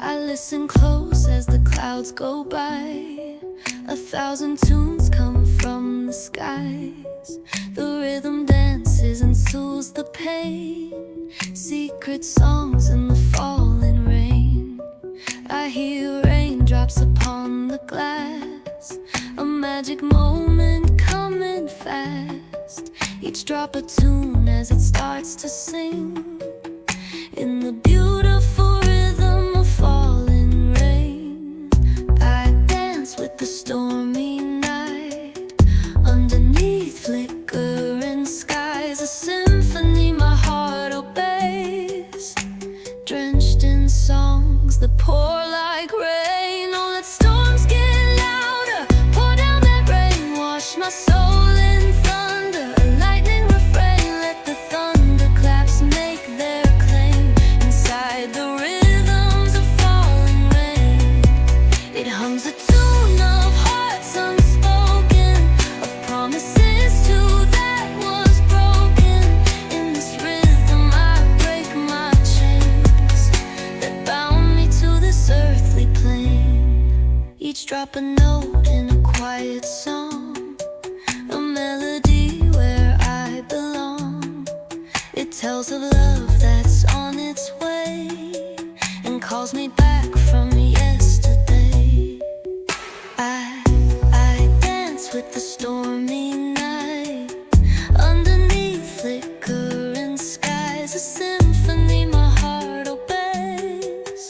I listen close as the clouds go by. 1,000 tunes come from the skies. The rhythm dances and soothes the pain. Secret songs in the falling rain. I hear raindrops upon the glass. A magic moment coming fast. Each drop a tune as it starts to sing. In the beautiful rhythm of falling rain, I dance with the stormy night. Underneath flickering skies, a symphony my heart obeys. Drenched in songs that pour like rain. Oh, let storms get louder, pour down that rain. Wash my soul in thunder, a lightning refrain. Let the thunderclaps make their claim. Inside the rhythms of falling rain, it hums a tune of hearts unspoken, of promises to that was broken. In this rhythm I break my chains that bound me to this earthly plane. Each drop a note in a quiet song, a melody where I belong. It tells of love that's on its way and calls me back from yesterday. I dance with the stormy night. Underneath flickering skies, a symphony my heart obeys.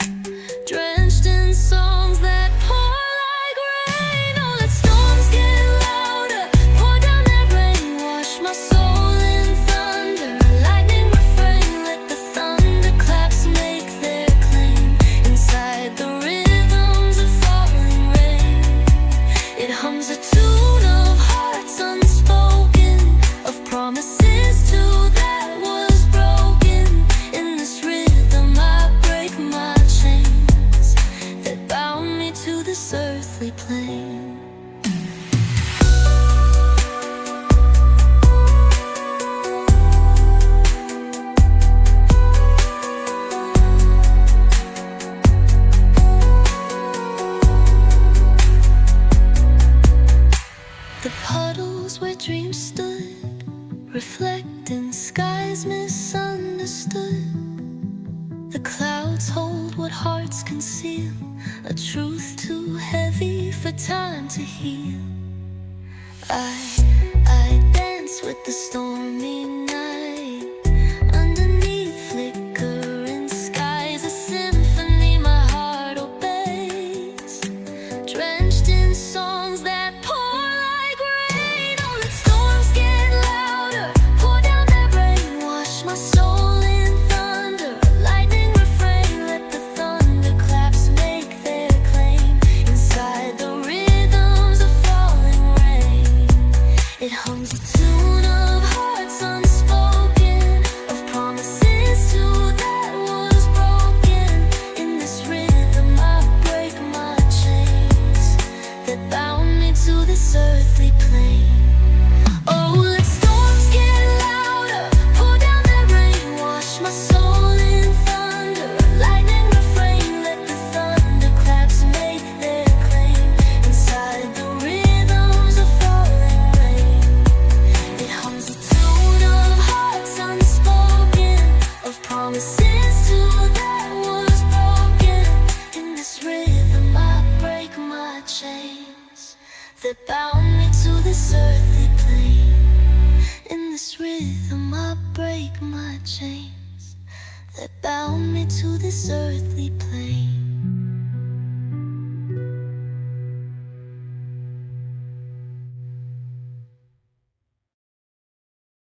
Drenched in songs that pour like rain. Oh, let storms get louder, pour down that rain. Wash my soul in thunder, a lightning refrain. Let the thunderclaps make their claim. Inside the rhythms of falling rain, it hums a tune of hearts unspoken, of promises to that was broken. In this rhythm I break my chains that bound me to this earthly plane. The puddles where dreams stood, reflecting skies misunderstood. The clouds hold what hearts conceal, a truth too heavy for time to heal. I dance with the stormy night. Underneath flickering skies, a symphony my heart obeys. Drenched in songs that pour like rain. Oh, let storms get louder, pour down that rain. Wash my soul in thunder, a lightning refrain. Let the thunderclaps make their claim. Inside the rhythms of falling rain, it hums a tune of hearts unspoken, of promises to that was broken. In this rhythm I break my chains that bound me to this earthly plane. Oh, let storms get louder, pour down that rain. Wash my soul in thunder, a lightning refrain. Let the thunderclaps make their claim. Inside the rhythms of falling rain, it hums a tune of hearts unspoken, of promises to that was broken. In this rhythm I break my chains that bound me to this earthly plane. In this rhythm I break my chains that bound me to this earthly plane.